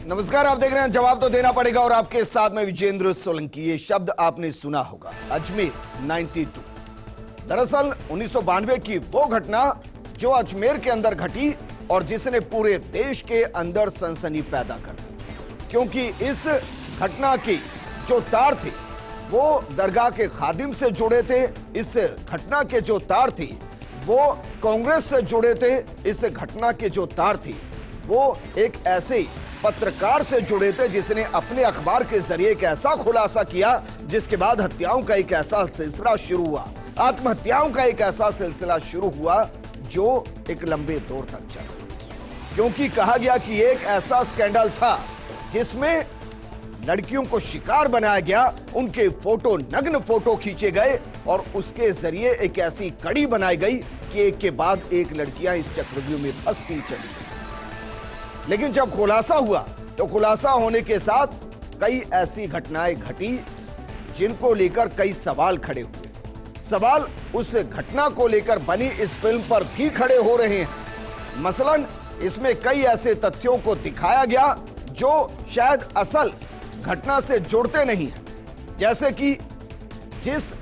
नमस्कार, आप देख रहे हैं जवाब तो देना पड़ेगा और आपके साथ में विजेंद्र सोलंकी। ये शब्द आपने सुना होगा, अजमेर 92। दरअसल 1992 की वो घटना जो अजमेर के अंदर घटी और जिसने पूरे देश के अंदर सनसनी पैदा कर दी, क्योंकि इस घटना की जो तार थे वो दरगाह के खादिम से जुड़े थे। इस घटना के जो तार थी वो कांग्रेस से जुड़े थे। इस घटना के जो तार थी वो एक ऐसे पत्रकार से जुड़े थे जिसने अपने अखबार के जरिए एक ऐसा खुलासा किया जिसके बाद हत्याओं का एक ऐसा सिलसिला शुरू हुआ, आत्महत्याओं का एक ऐसा सिलसिला शुरू हुआ जो एक लंबे दौर तक चला। क्योंकि कहा गया कि एक ऐसा स्कैंडल था जिसमें लड़कियों को शिकार बनाया गया, उनके फोटो, नग्न फोटो खींचे गए और उसके जरिए एक ऐसी कड़ी बनाई गई कि एक के बाद एक लड़कियां इस चक्रव्यूह में फंसती चली गई। लेकिन जब खुलासा हुआ तो खुलासा होने के साथ कई ऐसी घटनाएं घटी जिनको लेकर कई सवाल खड़े हुए। सवाल उस घटना को लेकर बनी इस फिल्म पर भी खड़े हो रहे हैं। मसलन इसमें कई ऐसे तथ्यों को दिखाया गया जो शायद असल घटना से जुड़ते नहीं हैं। जैसे कि जिस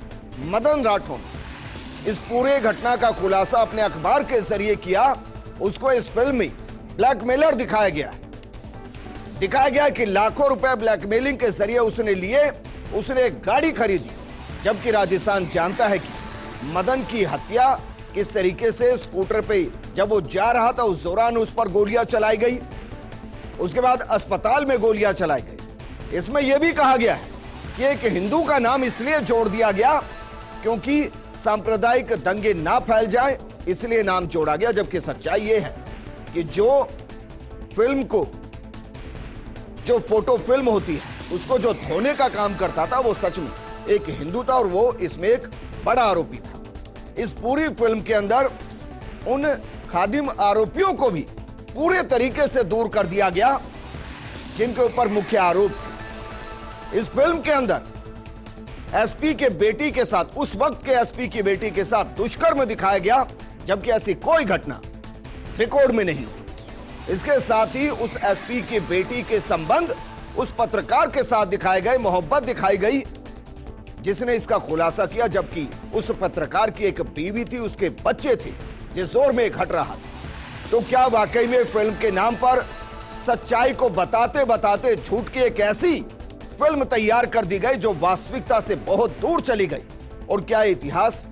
मदन राठौर ने इस पूरे घटना का खुलासा अपने अखबार के जरिए किया, उसको इस फिल्म में ब्लैकमेलर दिखाया गया है। दिखाया गया कि लाखों रुपए ब्लैकमेलिंग के जरिए उसने लिए, उसने एक गाड़ी खरीदी, जबकि राजस्थान जानता है कि मदन की हत्या किस तरीके से स्कूटर पे जब वो जा रहा था उस दौरान उस पर गोलियां चलाई गई, उसके बाद अस्पताल में गोलियां चलाई गई। इसमें यह भी कहा गया है कि एक हिंदू का नाम इसलिए जोड़ दिया गया क्योंकि सांप्रदायिक दंगे ना फैल जाए, इसलिए नाम जोड़ा गया। जबकि सच्चाई यह है कि जो फिल्म को, जो फोटो फिल्म होती है उसको जो धोने का काम करता था वो सच में एक हिंदू था और वो इसमें एक बड़ा आरोपी था। इस पूरी फिल्म के अंदर उन खादिम आरोपियों को भी पूरे तरीके से दूर कर दिया गया जिनके ऊपर मुख्य आरोप थे। इस फिल्म के अंदर एसपी के बेटी के साथ, उस वक्त के एसपी की बेटी के साथ दुष्कर्म दिखाया गया, जबकि ऐसी कोई घटना रिकॉर्ड में नहीं। इसके साथ ही उस एसपी की बेटी के संबंध उस पत्रकार के साथ दिखाए गए, मोहब्बत दिखाई गई जिसने इसका खुलासा किया, जबकि उस पत्रकार की एक बीवी थी, उसके बच्चे थे जिस जोर में घट रहा था। तो क्या वाकई में फिल्म के नाम पर सच्चाई को बताते बताते झूठ की एक ऐसी फिल्म तैयार कर दी गई जो वास्तविकता से बहुत दूर चली गई? और क्या इतिहास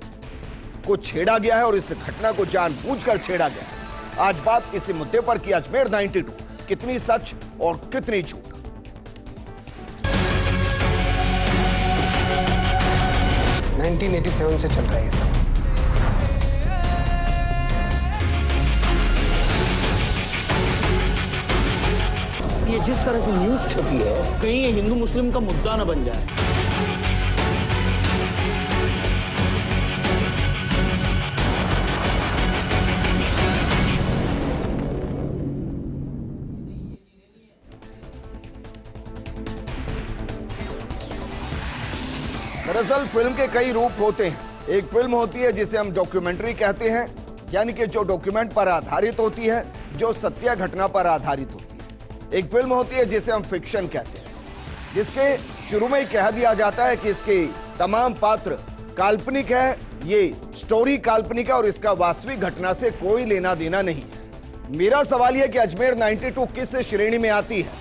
को छेड़ा गया है और इस घटना को जानबूझकर छेड़ा गया है? आज बात इसी मुद्दे पर कि अजमेर 92 कितनी सच और कितनी झूठ। से चल रहा है ये सब। ये जिस तरह की न्यूज छपी है, कहीं ये हिंदू मुस्लिम का मुद्दा न बन जाए। दरअसल फिल्म के कई रूप होते हैं। एक फिल्म होती है जिसे हम डॉक्यूमेंट्री कहते हैं, यानी कि जो डॉक्यूमेंट पर आधारित होती है, जो सत्य घटना पर आधारित होती है। एक फिल्म होती है जिसे हम फिक्शन कहते हैं, जिसके शुरू में ही कह दिया जाता है कि इसके तमाम पात्र काल्पनिक है, ये स्टोरी काल्पनिक है और इसका वास्तविक घटना से कोई लेना देना नहीं है। मेरा सवाल यह कि अजमेर 92 किस श्रेणी में आती है?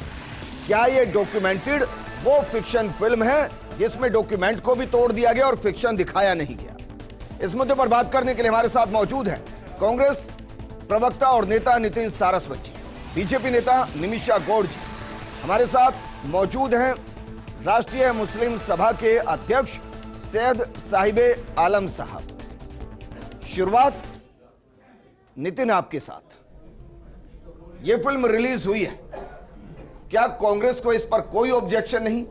क्या ये डॉक्यूमेंटेड वो फिक्शन फिल्म है जिसमें डॉक्यूमेंट को भी तोड़ दिया गया और फिक्शन दिखाया नहीं गया? इस मुद्दे पर बात करने के लिए हमारे साथ मौजूद है कांग्रेस प्रवक्ता और नेता नितिन सारस्वत जी, बीजेपी नेता निमिषा गौड़ जी, हमारे साथ मौजूद हैं राष्ट्रीय मुस्लिम सभा के अध्यक्ष सैयद साहिबे आलम साहब। शुरुआत नितिन आपके साथ। यह फिल्म रिलीज हुई है, क्या कांग्रेस को इस पर कोई ऑब्जेक्शन नहीं?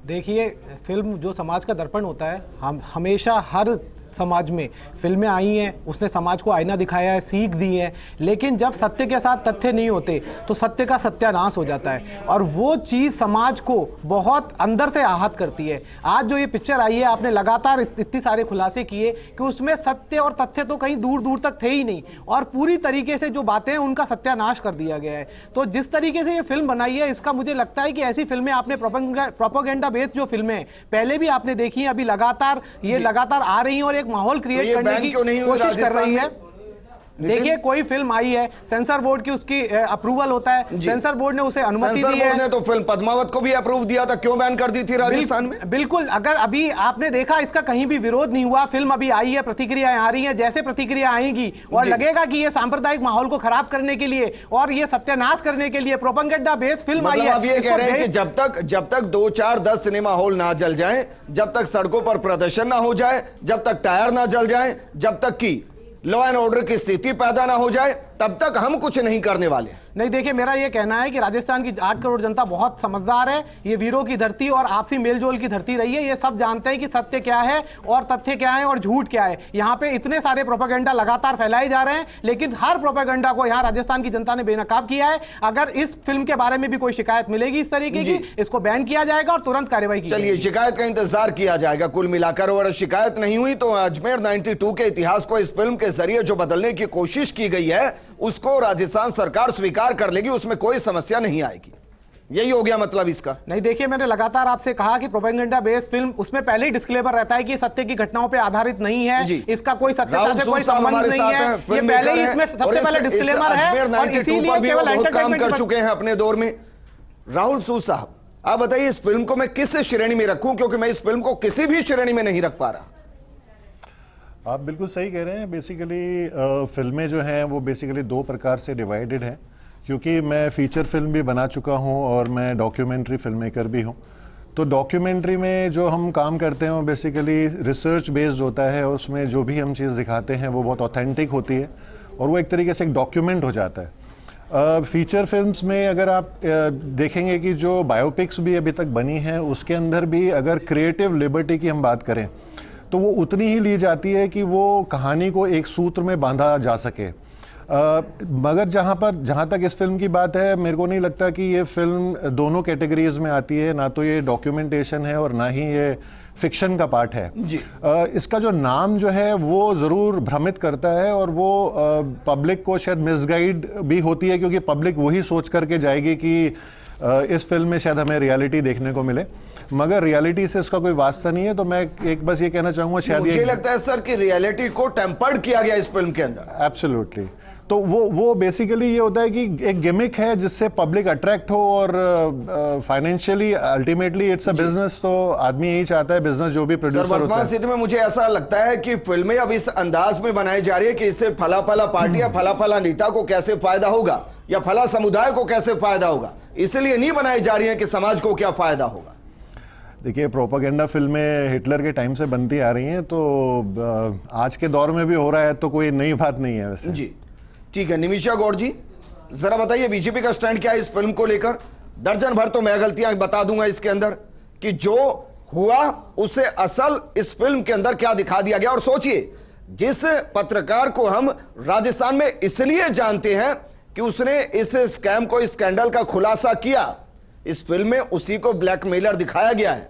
देखिए, फिल्म जो समाज का दर्पण होता है, हम हमेशा हर समाज में फिल्में आई हैं, उसने समाज को आईना दिखाया है, सीख दी है, लेकिन जब सत्य के साथ तथ्य नहीं होते तो सत्य का सत्यानाश हो जाता है और वो चीज़ समाज को बहुत अंदर से आहत करती है। आज जो ये पिक्चर आई है, आपने लगातार इतने सारे खुलासे किए कि उसमें सत्य और तथ्य तो कहीं दूर दूर तक थे ही नहीं और पूरी तरीके से जो बातें हैं उनका सत्यानाश कर दिया गया है। तो जिस तरीके से ये फिल्म बनाई है, इसका मुझे लगता है कि ऐसी फिल्में आपने प्रोपेगेंडा बेस्ड जो फिल्में पहले भी आपने देखी हैं, अभी लगातार आ रही हैं और एक माहौल क्रिएट करने की कोशिश कर रही है। देखिए, कोई फिल्म आई है, सेंसर बोर्ड की उसकी अप्रूवल होता है, सेंसर बोर्ड ने उसे अनुमति दी है। सेंसर बोर्ड ने तो फिल्म पद्मावत को भी अप्रूव दिया था, क्यों बैन कर दी थी राजस्थान में? बिल्कुल, अगर अभी आपने देखा इसका कहीं भी विरोध नहीं हुआ, फिल्म अभी आई है, प्रतिक्रियाएं आ रही हैं, जैसे प्रतिक्रिया आएंगी और लगेगा कि ये सांप्रदायिक माहौल को खराब करने के लिए और ये सत्यानाश करने के लिए प्रोपेगेंडा बेस्ड फिल्म आई है। आप ये कह रहे हैं कि जब तक 2, 4, 10 सिनेमा हॉल ना जल जाए, जब तक सड़कों पर प्रदर्शन ना हो जाए, जब तक टायर ना जल जाए, जब तक की लॉ एंड ऑर्डर की स्थिति पैदा ना हो जाए, तब तक हम कुछ नहीं करने वाले। नहीं, देखिए, मेरा ये कहना है कि राजस्थान की 8 करोड़ जनता बहुत समझदार है। ये वीरों की धरती और आपसी मेलजोल की धरती रही है। ये सब जानते हैं कि सत्य क्या है और तथ्य क्या है और झूठ क्या है। यहाँ पे इतने सारे प्रोपेगेंडा लगातार फैलाए जा रहे हैं, लेकिन हर प्रोपेगेंडा को यहाँ राजस्थान की जनता ने बेनकाब किया है। अगर इस फिल्म के बारे में भी कोई शिकायत मिलेगी इस तरीके की, इसको बैन किया जाएगा और तुरंत कार्रवाई की जाएगी। चलिए, शिकायत का इंतजार किया जाएगा कुल मिलाकर, और शिकायत नहीं हुई तो अजमेर 92 के इतिहास को इस फिल्म के जरिए जो बदलने की कोशिश की गई है उसको राजस्थान सरकार स्वीकार कर लेगी, उसमें कोई समस्या नहीं आएगी। यही हो गया मतलब इसका? नहीं, देखिए, मैंने लगातार आपसे कहा कि प्रोपेगेंडा बेस्ड फिल्म, उसमें पहले ही डिस्क्लेमर रहता है कि सत्य की घटनाओं पे आधारित नहीं है, इसका कोई सत्यता से कोई संबंध नहीं है। ये पहले ही इसमें सबसे पहले डिस्क्लेमर है और इसीलिए केवल बहुत काम कर चुके हैं अपने दौर में। राहुल सूद साहब, आप बताइए, इस फिल्म को मैं किस श्रेणी में रखूं, क्योंकि मैं इस फिल्म को किसी भी श्रेणी में नहीं रख पा रहा। आप बिल्कुल सही कह रहे हैं। बेसिकली फिल्में जो हैं वो बेसिकली 2 प्रकार से डिवाइडेड हैं, क्योंकि मैं फीचर फिल्म भी बना चुका हूं और मैं डॉक्यूमेंट्री फिल्म मेकर भी हूं। तो डॉक्यूमेंट्री में जो हम काम करते हैं वो बेसिकली रिसर्च बेस्ड होता है और उसमें जो भी हम चीज़ दिखाते हैं वो बहुत ऑथेंटिक होती है और वो एक तरीके से एक डॉक्यूमेंट हो जाता है। फीचर फिल्म्स में अगर आप देखेंगे कि जो बायोपिक्स भी अभी तक बनी हैं उसके अंदर भी अगर क्रिएटिव लिबर्टी की हम बात करें तो वो उतनी ही ली जाती है कि वो कहानी को एक सूत्र में बांधा जा सके। मगर जहाँ तक इस फिल्म की बात है, मेरे को नहीं लगता कि ये फिल्म दोनों कैटेगरीज में आती है, ना तो ये डॉक्यूमेंटेशन है और ना ही ये फिक्शन का पार्ट है जी। इसका जो नाम जो है वो ज़रूर भ्रमित करता है और वो पब्लिक को शायद मिसगाइड भी होती है, क्योंकि पब्लिक वही सोच करके जाएगी कि इस फिल्म में शायद हमें रियलिटी देखने को मिले, मगर रियलिटी से इसका कोई वास्ता नहीं है। तो मैं एक बस ये कहना चाहूँगा, शायद मुझे लगता है सर कि रियलिटी को टेम्पर्ड किया गया इस फिल्म के अंदर। एब्सोल्युटली। तो वो बेसिकली ये होता है कि एक गिमिक है जिससे पब्लिक अट्रैक्ट हो और financially ultimately it's a business. तो आदमी यही चाहता है, बिजनेस जो भी प्रोड्यूसर होता है। वर्तमान स्थिति में मुझे ऐसा लगता है कि फिल्में अब इस अंदाज में बनाई जा रही है कि इससे फला फला पार्टी या फला फला नेता को कैसे फायदा होगा या फला समुदाय को कैसे फायदा होगा, इसलिए नहीं बनाई जा रही है कि समाज को क्या फायदा होगा। देखिए, प्रोपेगेंडा फिल्में हिटलर के टाइम से बनती आ रही हैं, तो आज के दौर में भी हो रहा है, तो कोई नई बात नहीं है वैसे। जी ठीक है। निमिषा गौड़ जी, जरा बताइए बीजेपी का स्टैंड क्या है इस फिल्म को लेकर? दर्जन भर तो मैं गलतियां बता दूंगा इसके अंदर कि जो हुआ उससे असल इस फिल्म के अंदर क्या दिखा दिया गया। और सोचिए, जिस पत्रकार को हम राजस्थान में इसलिए जानते हैं कि उसने इस स्कैम को, इस स्कैंडल का खुलासा किया, इस फिल्म में उसी को ब्लैकमेलर दिखाया गया है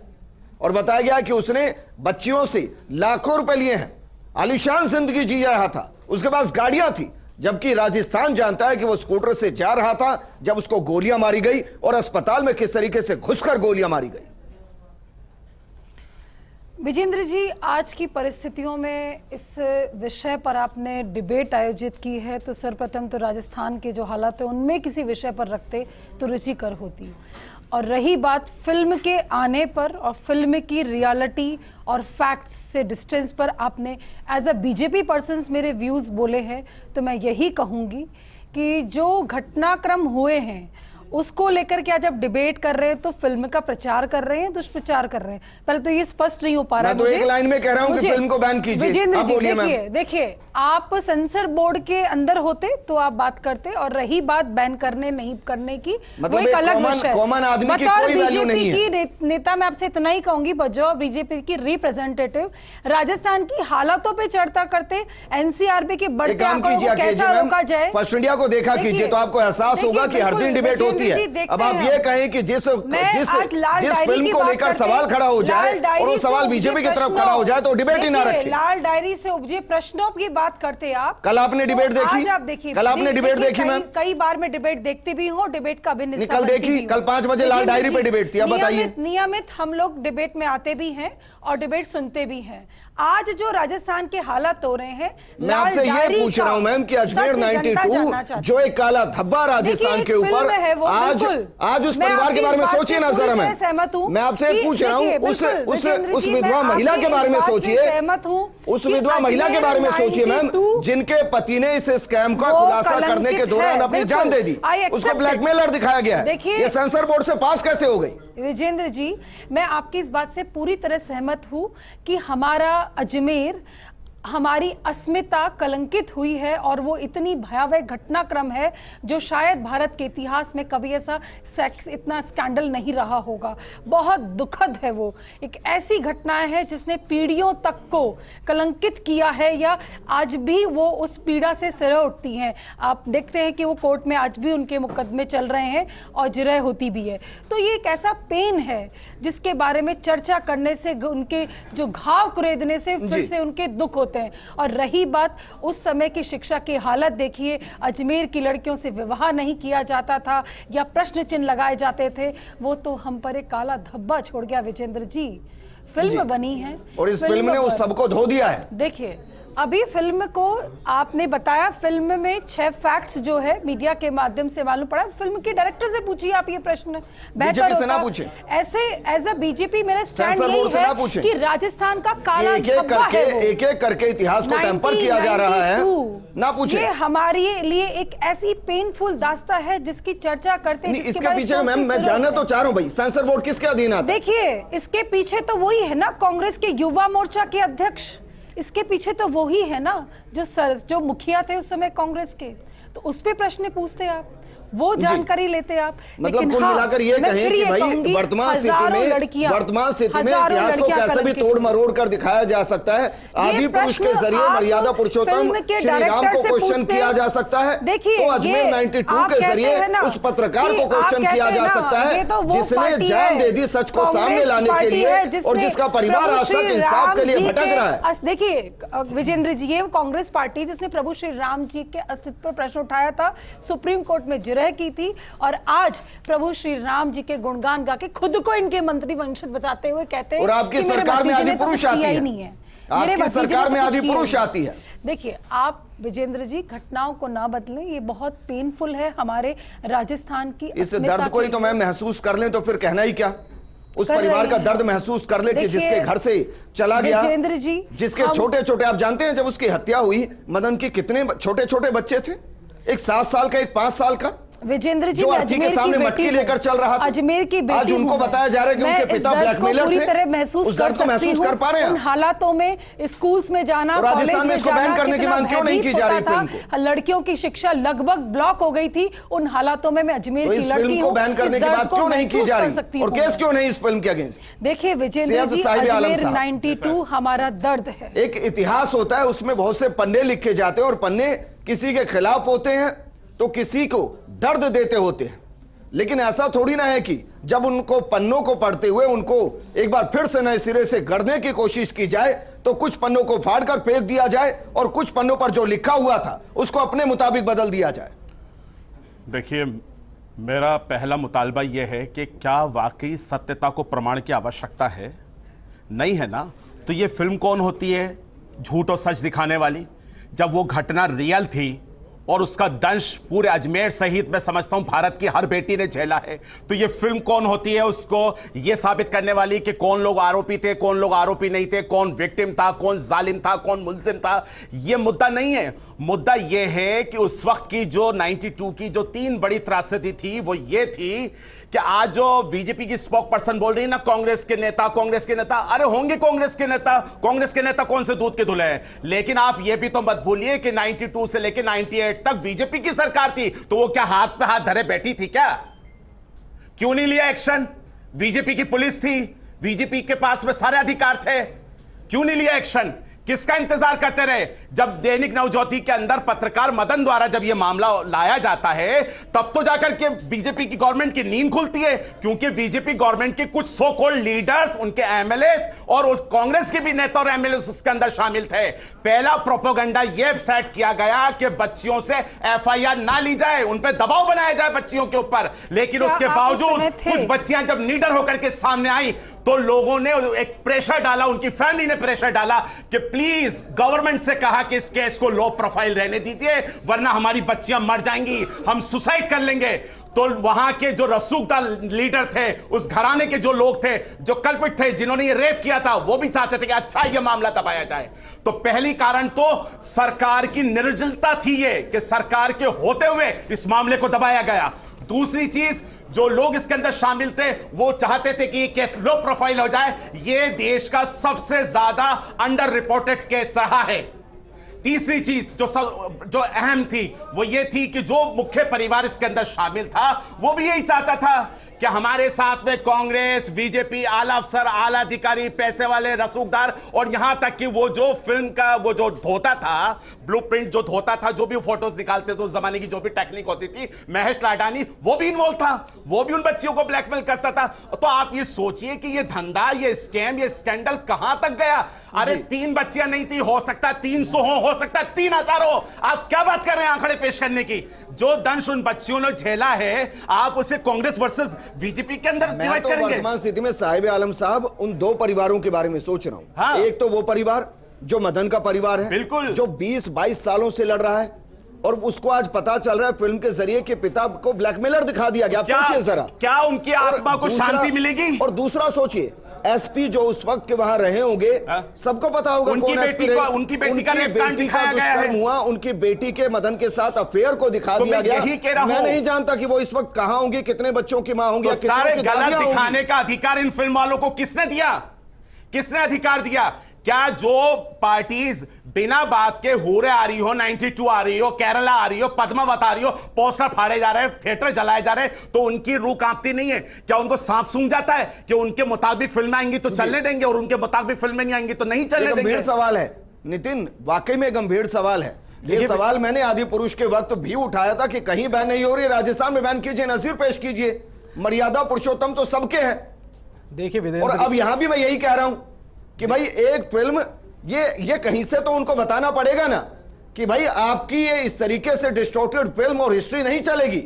और बताया गया कि उसने बच्चियों से लाखों रुपए लिए हैं, आलीशान जिंदगी जी रहा था, उसके पास गाड़ियां थी, जबकि राजस्थान जानता है कि वो स्कूटर से जा रहा था जब उसको गोलियां मारी गई और अस्पताल में किस तरीके से घुसकर गोलियां मारी गई। विजेंद्र जी, आज की परिस्थितियों में इस विषय पर आपने डिबेट आयोजित की है, तो सर्वप्रथम तो राजस्थान के जो हालात है उनमें किसी विषय पर रखते तो रुचिकर होती। और रही बात फिल्म के आने पर और फिल्म की रियलिटी और फैक्ट्स से डिस्टेंस पर, आपने एज अ बीजेपी पर्सन्स मेरे व्यूज़ बोले हैं, तो मैं यही कहूँगी कि जो घटनाक्रम हुए हैं उसको लेकर के आज आप डिबेट कर रहे हैं तो फिल्म का प्रचार कर रहे हैं, दुष्प्रचार कर रहे हैं। पहले तो ये स्पष्ट नहीं हो पा रहा है। मैं तो एक लाइन में कह रहा हूं कि फिल्म को बैन कीजिए। विजेंद्र अब जी बोलिए मैम। देखिए आप सेंसर बोर्ड के अंदर होते तो आप बात करते, और रही बात बैन करने नहीं करने की, मतलब वो एक एक अलग विषय है। कॉमन आदमी की बतौर कोई वैल्यू नहीं है। बीजेपी की नेता मैं आपसे इतना ही कहूंगी, बजाओ बीजेपी की रिप्रेजेंटेटिव, राजस्थान की हालातों पे चर्चा करते, एनसीआरबी के बढ़ते आंकड़ों को कैसा रोका जाए। फर्स्ट इंडिया को देखा कीजिए तो आपको एहसास होगा कि हर दिन डिबेट होती है। अब आप ये कहें कि जिस फिल्म को लेकर सवाल खड़ा हो जाए और वो सवाल बीजेपी की तरफ खड़ा हो जाए तो डिबेट ही ना रखें। लाल डायरी से उपजे प्रश्नों की बात करते आप। कल आपने डिबेट देखी? आज आप देखिए, कल आपने डिबेट देखी मैम? कई बार मैं डिबेट देखती भी हूँ, डिबेट का अभिन्न हिस्सा कल बनती देखी? भी हूँ। कल 5 बजे लाल डायरी पे डिबेट थी। अब बताइए। नियमित हम लोग डिबेट में आते भी हैं और डिबेट सुनते भी हैं। आज जो राजस्थान के हालात हो रहे हैं, मैं आपसे ये पूछ रहा हूं मैम कि अजमेर 92 जो एक काला धब्बा राजस्थान के ऊपर, आज उस परिवार के बारे में सोचिए ना जरा। मैं आपसे पूछ रहा हूं उस विधवा महिला के बारे में सोचिए, उस विधवा महिला के बारे में सोचिए मैम, जिनके पति ने इस स्कैम का खुलासा करने के दौरान अपनी जान दे दी। उसको ब्लैकमेलर दिखाया गया है। ये सेंसर बोर्ड से पास कैसे हो गई? विजेंद्र जी, मैं आपकी इस बात से पूरी तरह सहमत हूं कि हमारा अजमेर, हमारी अस्मिता कलंकित हुई है और वो इतनी भयावह घटनाक्रम है जो शायद भारत के इतिहास में कभी ऐसा इतना स्कैंडल नहीं रहा होगा। बहुत दुखद है वो। एक ऐसी घटना है जिसने पीढ़ियों तक को कलंकित किया है, या आज भी वो उस पीड़ा से सिर उठती हैं। आप देखते हैं कि वो कोर्ट में आज भी उनके मुकदमे चल रहे हैं और जिरह होती भी है। तो ये एक ऐसा पेन है जिसके बारे में चर्चा करने से उनके जो घाव कुरेदने से फिर से उनके दुख होते हैं। और रही बात उस समय की शिक्षा की हालत, देखिए अजमेर की लड़कियों से विवाह नहीं किया जाता था या प्रश्न चिन्ह लगाए जाते थे, वो तो हम पर एक काला धब्बा छोड़ गया विजेंद्र जी। फिल्म बनी है और इस फिल्म ने उस सबको धो दिया है। देखिए अभी फिल्म को आपने बताया, फिल्म में 6 फैक्ट्स जो है मीडिया के माध्यम से मालूम पड़ा। फिल्म के डायरेक्टर से पूछिए आप ये प्रश्न, बीजेपी से ना पूछे। ऐसे एज अ बीजेपी मेरा स्टैंड यही है कि राजस्थान का काला धब्बा है वो। एक एक करके इतिहास को टेम्पर किया जा रहा है, ना पूछे। ये हमारे लिए एक ऐसी पेनफुल दास्ता है जिसकी चर्चा करते हैं। इसके पीछे मैम मैं जानना तो चाह रहा हूं भाई, सेंसर बोर्ड किसके अधीन आता है? देखिए इसके पीछे तो वही है ना, कांग्रेस के युवा मोर्चा के अध्यक्ष। इसके पीछे तो वही है ना जो मुखिया थे उस समय कांग्रेस के। तो उस पे प्रश्न पूछते आप, वो जानकारी लेते आप। मतलब कुल मिलाकर ये कहें कि भाई वर्तमान स्थिति में इतिहास को कैसे भी तोड़ मरोड़ कर दिखाया जा सकता है। आदि पुरुष के जरिए मर्यादा पुरुषोत्तम श्री राम को क्वेश्चन किया जा सकता है, तो अजमेर 92 के जरिए उस पत्रकार को क्वेश्चन किया जा सकता है जिसने जान दे दी सच को सामने लाने के लिए और जिसका परिवार आज तक इंसाफ के लिए भटक रहा है। देखिए विजेंद्र जी, ये कांग्रेस पार्टी जिसने प्रभु श्री राम जी के अस्तित्व पर प्रश्न उठाया था, सुप्रीम कोर्ट में जिरह की थी, और आज प्रभु श्री राम जी के गुणगान गा के खुद को इनके मंत्री वंशज बताते हुए कहते हैं और आपकी सरकार में आदि पुरुष आती है। आपकी सरकार में आदि पुरुष आती है। देखिए आप विजेंद्र जी घटनाओं को ना बदलें, ये बहुत पेनफुल है हमारे राजस्थान की। इस दर्द को ही तो मैं महसूस कर लें तो फिर कहना ही क्या। उस परिवार का दर्द महसूस कर ले कि जिसके घर से चला गया, विजेंद्र जी, जिसके छोटे छोटे, आप जानते हैं जब उसकी हत्या हुई मदन के कितने छोटे छोटे बच्चे थे, एक 7 साल का, एक 5 साल का, विजेंद्र जी जो अर्थी के सामने मटकी लेकर चल रहा था। अजमेर की बेटी आज उनको बताया जा रहा है कि उनके पिता ब्लैकमेलर थे। पूरी तरह महसूस कर पा रहे हैं। उन हालातों में स्कूल्स में जाना, राजस्थान में इसको बैन करने की मांग क्यों नहीं की जा रही थी? लड़कियों की शिक्षा लगभग ब्लॉक हो गई थी। उन हालातों में मैं अजमेर की लड़की को बैन करने की बात क्यों नहीं की जा रही और केस क्यों नहीं इस फिल्म के अगेंस्ट? देखिए विजेंद्र जी, अजमेर 92 हमारा दर्द है। एक इतिहास होता है, उसमें बहुत से पन्ने लिखे जाते हैं और पन्ने किसी के खिलाफ होते हैं तो किसी को दर्द देते होते हैं। लेकिन ऐसा थोड़ी ना है कि जब उनको पन्नों को पढ़ते हुए उनको एक बार फिर से नए सिरे से गढ़ने की कोशिश की जाए तो कुछ पन्नों को फाड़कर फेंक दिया जाए और कुछ पन्नों पर जो लिखा हुआ था उसको अपने मुताबिक बदल दिया जाए। देखिए मेरा पहला मुतालबा यह है कि क्या वाकई सत्यता को प्रमाण की आवश्यकता है? नहीं है ना, तो ये फिल्म कौन होती है झूठ और सच दिखाने वाली? जब वो घटना रियल थी और उसका दंश पूरे अजमेर सहित मैं समझता हूं भारत की हर बेटी ने झेला है। तो ये फिल्म कौन होती है उसको ये साबित करने वाली कि कौन लोग आरोपी थे, कौन लोग आरोपी नहीं थे, कौन विक्टिम था, कौन जालिम था, कौन मुल्जिम था, ये मुद्दा नहीं है। मुद्दा ये है कि उस वक्त की जो 92 की जो 3 बड़ी त्रासदी थी वो ये थी कि आज जो बीजेपी की स्पोक पर्सन बोल रही है ना कांग्रेस के नेता, अरे होंगे कांग्रेस के नेता कौन से दूध के धुले हैं। लेकिन आप ये भी तो मत भूलिए कि 92 से लेकर 98 तक बीजेपी की सरकार थी, तो वो क्या हाथ पे हाथ धरे बैठी थी क्या? क्यों नहीं लिया एक्शन? बीजेपी की पुलिस थी, बीजेपी के पास में सारे अधिकार थे, क्यों नहीं लिया एक्शन? किसका इंतजार करते रहे? जब दैनिक नवज्योति के अंदर पत्रकार मदन द्वारा जब यह मामला लाया जाता है तब तो जाकर के बीजेपी की गवर्नमेंट की नींद खुलती है, क्योंकि बीजेपी गवर्नमेंट के कुछ सो कॉल्ड लीडर्स, उनके एमएलए और उस कांग्रेस के भी नेता और एमएलए उसके अंदर शामिल थे। पहला प्रोपेगेंडा यह सेट किया गया कि बच्चियों से एफआईआर ना ली जाए, उन पर दबाव बनाया जाए बच्चियों के ऊपर। लेकिन उसके बावजूद कुछ बच्चियां जब निडर होकर के सामने आई तो लोगों ने एक प्रेशर डाला, उनकी फैमिली ने प्रेशर डाला कि प्लीज गवर्नमेंट से कहा कि इस केस को लो प्रोफाइल रहने दीजिए वरना हमारी बच्चियां मर जाएंगी, हम सुसाइड कर लेंगे। तो वहां के जो रसूखदार लीडर थे, उस घराने के जो लोग थे, जो कल्पित थे, जिन्होंने ये रेप किया था, वो भी चाहते थे कि अच्छा ये मामला दबाया जाए। तो पहली कारण तो सरकार की निर्जलता थी ये कि सरकार के होते हुए इस मामले को दबाया गया। दूसरी चीज, जो लोग इसके अंदर शामिल थे वो चाहते थे कि ये केस लो प्रोफाइल हो जाए। ये देश का सबसे ज्यादा अंडर रिपोर्टेड केस रहा है। तीसरी चीज जो अहम थी वो ये थी कि जो मुख्य परिवार इसके अंदर शामिल था वो भी यही चाहता था कि हमारे साथ में कांग्रेस, बीजेपी, आला अफसर, आला अधिकारी, पैसे वाले, रसूखदार और यहां तक कि वो जो फिल्म का वो जो धोता था, ब्लूप्रिंट जो धोता था, जो भी फोटोज निकालते थे उस जमाने की जो भी टेक्निक होती थी, महेश लाडानी वो भी इन्वॉल्व था, वो भी उन बच्चियों को ब्लैकमेल करता था। तो आप ये सोचिए कि ये धंधा, ये स्कैम, ये स्कैंडल कहां तक गया। अरे 3 बच्चियां नहीं थी, हो सकता 300 हो सकता 3000 हो। आप क्या बात कर रहे हैं आंकड़े पेश करने की? जो दंश उन बच्चियों ने झेला है आप उसे कांग्रेस वर्सेस बीजेपी के अंदर डिवाइड तो करेंगे। वर्तमान स्थिति में साहिब आलम साहब उन 2 परिवारों के बारे में सोच रहा हूं। हाँ। एक तो वो परिवार जो मदन का परिवार है, बिल्कुल, जो 20-22 सालों से लड़ रहा है और उसको आज पता चल रहा है फिल्म के जरिए कि पिता को ब्लैकमेलर दिखा दिया गया। आप सोचिए जरा, क्या उनकी आत्मा को शांति मिलेगी? और दूसरा सोचिए, एसपी जो उस वक्त के वहां रहे होंगे, सबको पता होगा कौन एसपी रहे। उनकी बेटी का दुष्कर्म हुआ, उनकी बेटी के मदन के साथ अफेयर को दिखा दिया गया। मैं नहीं जानता कि वो इस वक्त कहां होंगी, कितने बच्चों की मां होंगी, सारे गलत दिखाने का अधिकार इन फिल्म वालों को किसने दिया? किसने अधिकार दिया? क्या जो पार्टीज बिना बात के हुरे आ रही हो, 92 आ रही हो, केरला आ रही हो, पद्मावत आ रही हो, पोस्टर फाड़े जा रहे हैं, थिएटर जलाए जा रहे हैं, तो उनकी रूह कांपती नहीं है? क्या उनको सांप सूंघ जाता है कि उनके मुताबिक फिल्में आएंगी तो चलने देंगे और उनके मुताबिक फिल्में नहीं आएंगी तो नहीं चलने देंगे? गंभीर सवाल है नितिन, वाकई में गंभीर सवाल है ये। सवाल मैंने आदि पुरुष के वक्त भी उठाया था कि कहीं बैन नहीं हो रही, राजस्थान में बैन कीजिए, नजीर पेश कीजिए, मर्यादा पुरुषोत्तम तो सबके हैं। देखिए, और अब यहां भी मैं यही कह रहा हूं कि भाई एक फिल्म ये कहीं से तो उनको बताना पड़ेगा ना कि भाई आपकी ये इस तरीके से डिस्टॉर्टेड फिल्म और हिस्ट्री नहीं चलेगी,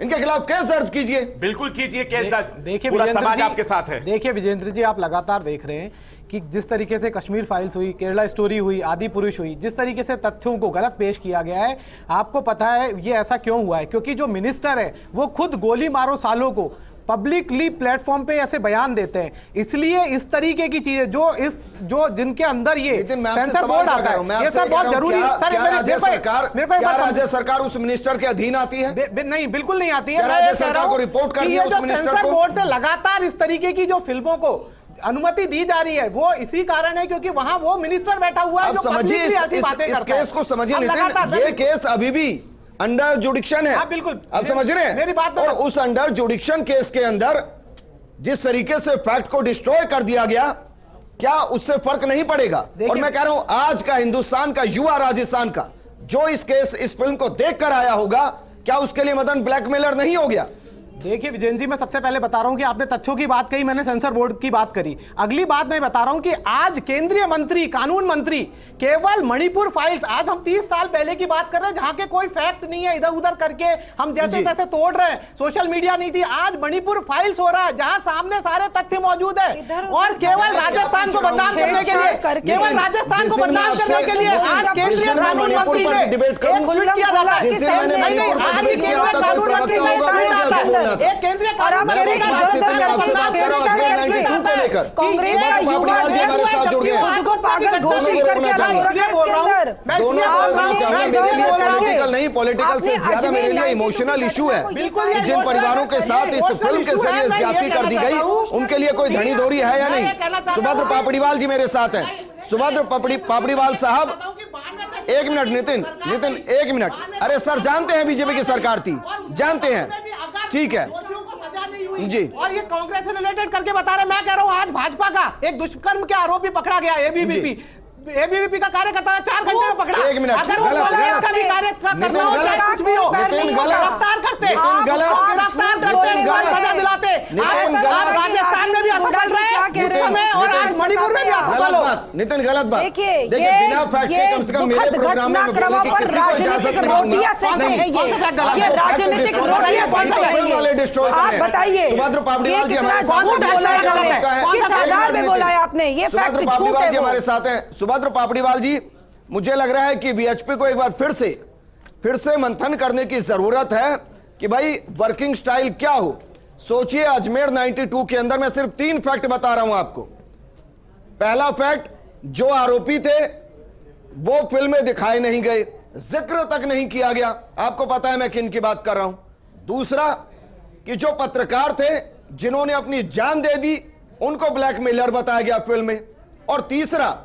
इनके खिलाफ केस दर्ज कीजिए। बिल्कुल कीजिए केस दर्ज। देखिए पूरा विजेंद्र समाज जी, आपके साथ है। देखिए विजेंद्र जी, आप लगातार देख रहे हैं कि जिस तरीके से कश्मीर फाइल्स हुई, केरला स्टोरी हुई, आदि पुरुष हुई, जिस तरीके से तथ्यों को गलत पेश किया गया है, आपको पता है ये ऐसा क्यों हुआ है? क्योंकि जो मिनिस्टर है वो खुद गोली मारो सालों को पब्लिकली प्लेटफॉर्म पे ऐसे बयान देते हैं। इसलिए इस तरीके की चीजें जो जिनके अंदर ये सेंसर बोर्ड आता है, ये सब बहुत जरूरी है। सर राज्य सरकार उस मिनिस्टर के अधीन आती है? नहीं, बिल्कुल नहीं आती है। राज्य सरकार को रिपोर्ट करनी है उस मिनिस्टर को। बोर्ड से लगातार इस तरीके की जो फिल्मों को अनुमति दी जा रही है वो इसी कारण है क्योंकि वहां वो मिनिस्टर बैठा हुआ है जो समझिए इस केस को समझिए नितिन, ये केस अभी भी अंडर जुडिक्शन है। बिल्कुल, आप समझ रहे हैं मेरी बात। और उस अंडर जुडिक्शन केस के अंदर जिस तरीके से फैक्ट को डिस्ट्रॉय कर दिया गया, क्या उससे फर्क नहीं पड़ेगा? और मैं कह रहा हूं आज का हिंदुस्तान का युवा, राजस्थान का, जो इस फिल्म को देखकर आया होगा, क्या उसके लिए मदन ब्लैकमेलर नहीं हो गया? देखिए विजयन जी, मैं सबसे पहले बता रहा हूं कि आपने तथ्यों की बात कही, मैंने सेंसर बोर्ड की बात करी। अगली बात मैं बता रहा हूं कि आज केंद्रीय मंत्री, कानून मंत्री केवल मणिपुर फाइल्स, आज हम 30 साल पहले की बात कर रहे हैं जहां के कोई फैक्ट नहीं है, इधर उधर करके हम जैसे तैसे तोड़ रहे हैं, सोशल मीडिया नहीं थी। आज मणिपुर फाइल्स हो रहा है जहां सामने सारे तथ्य मौजूद है और केवल राजस्थान को बदनाम करने के लिए, केवल राजस्थान को बदनाम करने के लिए आज केंद्रीय कानून मंत्री ने डिबेट करूं, ट्वीट किया जाता है। जिस दिन मैंने मणिपुर पर डिबेट किया आपका कोई प्रवक्ता होगा वो क्या बोलना था? एक केंद्रीय मैं आपसे बात कर रहा हूं अजमेर 92 को लेकर। कांग्रेस का सुभाष पापड़ीवाल जी हमारे साथ जुड़ गए हैं। उनको पागल घोषित करके दोनों अलग रखा बोल रहा हूं, है। दोनों को बोलना चाहूंगा, मेरे लिए पॉलिटिकल नहीं, पॉलिटिकल से ज्यादा मेरे लिए इमोशनल इशू है कि जिन परिवारों के साथ इस फिल्म के जरिए ज्यादती कर दी गई उनके लिए कोई धनी धोरी है या नहीं। सुभद्र पापड़ीवाल जी मेरे साथ हैं। सुभद्र पापड़ीवाल साहब, एक मिनट नितिन, एक मिनट। अरे सर, जानते हैं बीजेपी की सरकार थी, जानते हैं, ठीक है जी। और ये कांग्रेस से रिलेटेड करके बता रहे, मैं कह रहा हूं आज भाजपा का एक दुष्कर्म के आरोपी पकड़ा गया, एबीवीपी का कार्यकर्ता 4 घंटे में पकड़ा। एक मिनट, अगर वो गलत, कार्य कुछ भी हो, नितिन गलत, गिरफ्तार करते, नितिन गलत, गिरफ्तार करते, सजा दिलाते। नितिन गलत, राजस्थान में भी असफल रहे उस समय और आज मणिपुर में भी असफल गलत हो। बात, नितिन गलत बात। देखिए, बिना फैक्ट के कम से कम मेरे प्रोग्राम में बोलने की किसी को इजाजत नहीं दूंगा। ये राजनीतिक रोटियां सेकते हैं ये। आप बताइए, सुभद्र पापड़ीवाल जी हमारे साथ किस आधार पे बोला है आपने? ये फैक्ट सुभद्र झूठ पापड़ीवाल है जी वो। हमारे साथ हैं। सुभद्र पापड़ीवाल जी, मुझे लग रहा है कि वीएचपी को एक बार फिर से मंथन करने की जरूरत है कि भाई वर्किंग स्टाइल क्या हो। सोचिए, अजमेर 92 के अंदर मैं सिर्फ 3 फैक्ट बता रहा हूं आपको। पहला फैक्ट, जो आरोपी थे वो फिल्म में दिखाए नहीं गए, जिक्र तक नहीं किया गया, आपको पता है मैं किन की बात कर रहा हूं। दूसरा, कि जो पत्रकार थे जिन्होंने अपनी जान दे दी उनको ब्लैकमेलर बताया गया फिल्म में। और तीसरा,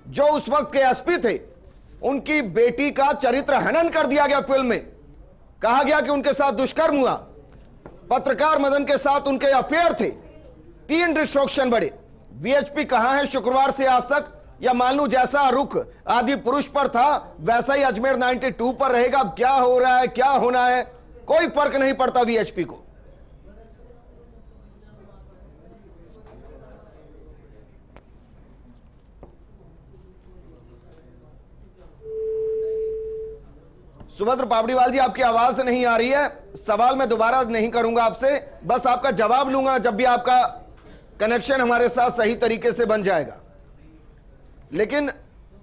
जो उस वक्त के एसपी थे उनकी बेटी का चरित्र हनन कर दिया गया फिल्म में। कहा गया कि उनके साथ दुष्कर्म हुआ, पत्रकार मदन के साथ उनके अफेयर थे। 3 डिस्ट्रैक्शन बढ़े। वीएचपी कहां है शुक्रवार से आज तक, या मान लू जैसा रुख आदि पुरुष पर था वैसा ही अजमेर 92 पर रहेगा। अब क्या हो रहा है, क्या होना है, कोई फर्क नहीं पड़ता वीएचपी को। सुभद्र पापड़ीवाल जी, आपकी आवाज नहीं आ रही है। सवाल मैं दोबारा नहीं करूंगा आपसे, बस आपका जवाब लूंगा जब भी आपका कनेक्शन हमारे साथ सही तरीके से बन जाएगा। लेकिन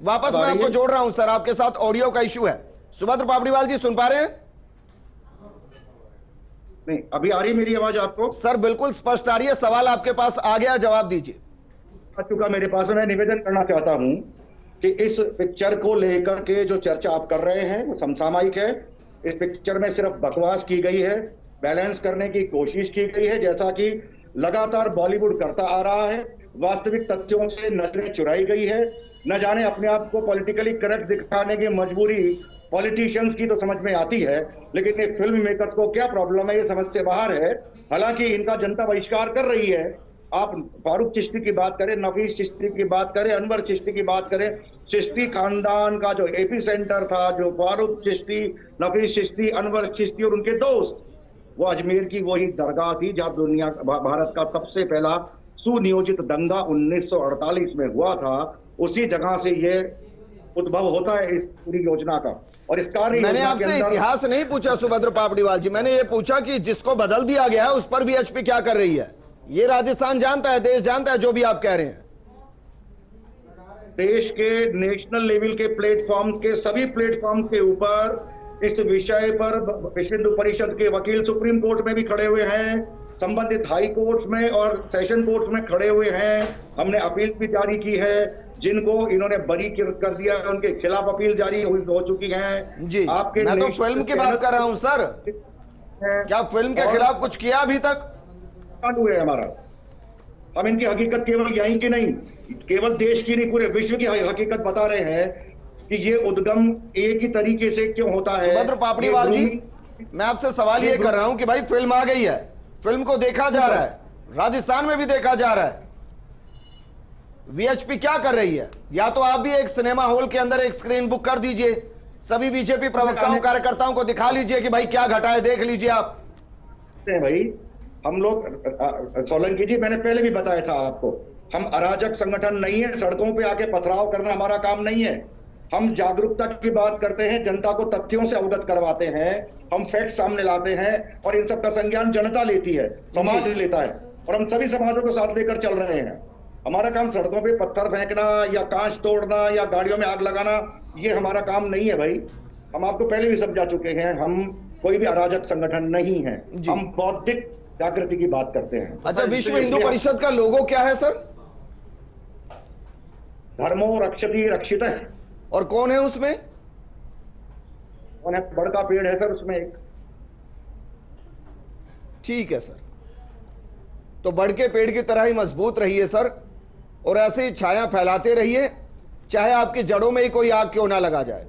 वापस मैं आपको जोड़ रहा हूं सर, आपके साथ ऑडियो का इशू है। सुभद्र पापड़ीवाल जी सुन पा रहे हैं? नहीं, अभी आ रही मेरी आवाज आपको? सर बिल्कुल स्पष्ट आ रही है। सवाल आपके पास आ गया, जवाब दीजिए। आ चुका मेरे पास। मैं निवेदन करना चाहता हूं कि इस पिक्चर को लेकर के जो चर्चा आप कर रहे हैं वो समसामयिक है। इस पिक्चर में सिर्फ बकवास की गई है, बैलेंस करने की कोशिश की गई है, जैसा कि लगातार बॉलीवुड करता आ रहा है। वास्तविक तथ्यों से नजरें चुराई गई है। न जाने अपने आप को पॉलिटिकली करेक्ट दिखाने की मजबूरी पॉलिटिशियंस की तो समझ में आती है, लेकिन ये फिल्म मेकर्स को क्या प्रॉब्लम है ये समझ से बाहर है। हालांकि इनका जनता बहिष्कार कर रही है। आप फारूक चिश्ती की बात करें, नफीस चिश्ती की बात करें, अनवर चिश्ती की बात करें, चिश्ती खानदान का जो एपी सेंटर था, जो फारूक चिश्ती, नफीस चिश्ती, अनवर चिश्ती और उनके दोस्त, वो अजमेर की वही दरगाह थी जहां भारत का सबसे पहला सुनियोजित दंगा 1948 में हुआ था। उसी जगह से ये उद्भव होता है इस पूरी योजना का। और इस कार्य मैंने आपसे इतिहास नहीं पूछा सुभद्र पापड़ीवाल जी, मैंने ये पूछा कि जिसको बदल दिया गया है उस पर वीएचपी क्या कर रही है। ये राजस्थान जानता है, देश जानता है जो भी आप कह रहे हैं। देश के नेशनल लेवल के प्लेटफॉर्म्स के सभी प्लेटफॉर्म के ऊपर इस विषय पर विश्व हिंदू परिषद के वकील सुप्रीम कोर्ट में भी खड़े हुए हैं, संबंधित हाई कोर्ट्स में और सेशन कोर्ट्स में खड़े हुए हैं। हमने अपील भी जारी की है, जिनको इन्होंने बरी कर दिया है उनके खिलाफ अपील जारी हो चुकी है जी। आपके मैं तो फिल्म की बात कर रहा हूं सर, क्या फिल्म के खिलाफ कुछ किया अभी तक? हुए हमारा, हम इनकी हकीकत केवल यहीं की नहीं, केवल देश की नहीं पूरे विश्व की हकीकत बता रहे हैं कि ये उद्गम एक ही तरीके से क्यों होता है। सुभद्र पापड़ीवाल जी, मैं आपसे सवाल ये कर रहा हूं कि भाई फिल्म आ गई है, फिल्म को देखा जा रहा है, राजस्थान में भी देखा जा रहा है, वीएचपी क्या कर रही है? या तो आप भी एक सिनेमा हॉल के अंदर एक स्क्रीन बुक कर दीजिए, सभी बीजेपी प्रवक्ताओं कार्यकर्ताओं को दिखा लीजिए कि भाई क्या घटा है, देख लीजिए आप। समझते हैं भाई। हम लोग सोलंकी जी, मैंने पहले भी बताया था आपको, हम अराजक संगठन नहीं है। सड़कों पे आके पथराव करना हमारा काम नहीं है। हम जागरूकता की बात करते हैं, जनता को तथ्यों से अवगत करवाते हैं, हम फैक्ट सामने लाते हैं और इन सब का संज्ञान जनता लेती है, समाज लेता है, और हम सभी समाजों को साथ लेकर चल रहे हैं। हमारा काम सड़कों पे पत्थर फेंकना या कांच तोड़ना या गाड़ियों में आग लगाना, ये हमारा काम नहीं है भाई। हम आपको पहले भी समझा चुके हैं, हम कोई भी अराजक संगठन नहीं है, हम बौद्धिक जागृति की बात करते हैं। अच्छा, विश्व हिंदू परिषद का लोगो क्या है सर? धर्मो रक्षति रक्षितः। और कौन है उसमें? कौन है? बड़का पेड़ है सर उसमें एक। ठीक है सर, तो बड़ के पेड़ की तरह ही मजबूत रहिए सर, और ऐसे ही छाया फैलाते रहिए, चाहे आपकी जड़ों में ही कोई आग क्यों ना लगा जाए।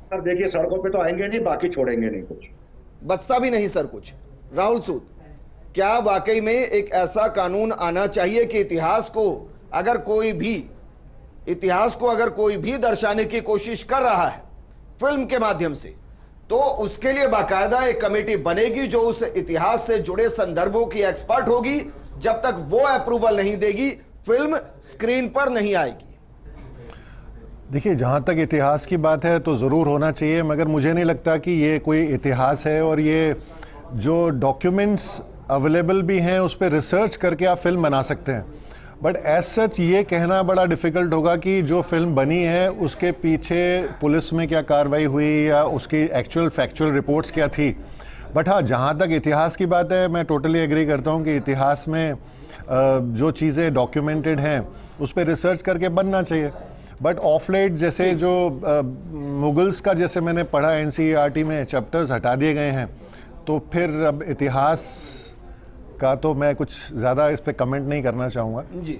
सर देखिए, सड़कों पे तो आएंगे नहीं, बाकी छोड़ेंगे नहीं कुछ, बचता भी नहीं सर कुछ। राहुल सूद, क्या वाकई में एक ऐसा कानून आना चाहिए कि इतिहास को अगर कोई भी दर्शाने की कोशिश कर रहा है फिल्म के माध्यम से, तो उसके लिए बाकायदा एक कमेटी बनेगी जो उस इतिहास से जुड़े संदर्भों की एक्सपर्ट होगी। जब तक वो अप्रूवल नहीं देगी, फिल्म स्क्रीन पर नहीं आएगी। देखिए, जहाँ तक इतिहास की बात है तो ज़रूर होना चाहिए, मगर मुझे नहीं लगता कि ये कोई इतिहास है। और ये जो डॉक्यूमेंट्स अवेलेबल भी हैं उस पर रिसर्च करके आप फिल्म बना सकते हैं, बट एज सच ये कहना बड़ा डिफ़िकल्ट होगा कि जो फिल्म बनी है उसके पीछे पुलिस में क्या कार्रवाई हुई या उसकी एक्चुअल फैक्चुअल रिपोर्ट्स क्या थी। बट हाँ, जहाँ तक इतिहास की बात है, मैं टोटली एग्री करता हूँ कि इतिहास में जो चीज़ें डॉक्यूमेंटेड हैं उस पर रिसर्च करके बनना चाहिए। बट ऑफ लेट जैसे जो मुगल्स का, जैसे मैंने पढ़ा NCERT में, चैप्टर्स हटा दिए गए हैं, तो फिर अब इतिहास का तो मैं कुछ ज़्यादा इस पर कमेंट नहीं करना चाहूँगा। जी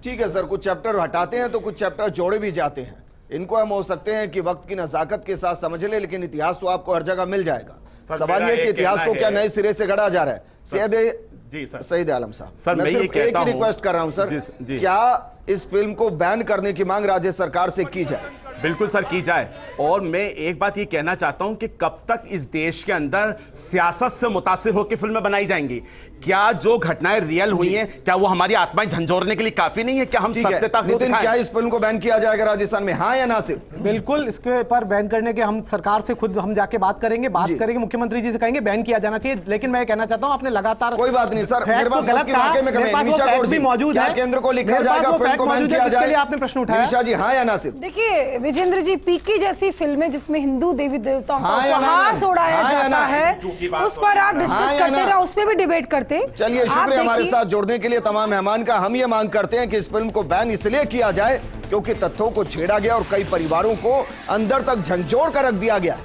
ठीक है सर, कुछ चैप्टर हटाते हैं तो कुछ चैप्टर जोड़े भी जाते हैं। इनको हम हो सकते हैं कि वक्त की नज़ाकत के साथ समझ ले, लेकिन इतिहास तो आपको हर जगह मिल जाएगा। सवाल ये कि इतिहास को क्या नए सिरे से गढ़ा जा रहा है। सईद आलम साहब, मैं सिर्फ एक ही रिक्वेस्ट कर रहा हूं सर, क्या इस फिल्म को बैन करने की मांग राज्य सरकार से की जाए? बिल्कुल सर, की जाए। और मैं एक बात ये कहना चाहता हूं कि कब तक इस देश के अंदर सियासत से मुतासिर होकर फिल्में बनाई जाएंगी? क्या जो घटनाएं रियल हुई हैं, क्या वो हमारी आत्माएं झंझोरने के लिए काफी नहीं है? क्या हम सत्यता को दिखाएं? क्या इस फिल्म को बैन किया जाएगा राजस्थान में, हाँ या ना? सिर्फ बिल्कुल, इसके ऊपर बैन करने के हम सरकार से खुद हम जाके बात करेंगे, मुख्यमंत्री जी से कहेंगे बैन किया जाना चाहिए। लेकिन मैं कहना चाहता हूं, आपने लगातार कोई बात नहीं सर, मेरे पास गलत मौजूद है, केंद्र को लिखा जाएगा फिल्म को बैन किया जाए। आपने प्रश्न उठाया जी, हाँ या ना? सिर्फ देखिए विजेंद्र जी, पीके जैसी फिल्में जिसमें हिंदू देवी देवताओं का उपहास उड़ाया जाता है, उस पर आप डिस्कस करते रहे, उस पर भी डिबेट करते। चलिए, शुक्रिया हमारे साथ जुड़ने के लिए तमाम मेहमान का। हम ये मांग करते हैं कि इस फिल्म को बैन इसलिए किया जाए क्योंकि तथ्यों को छेड़ा गया और कई परिवारों को अंदर तक झंझोड़ कर रख दिया गया।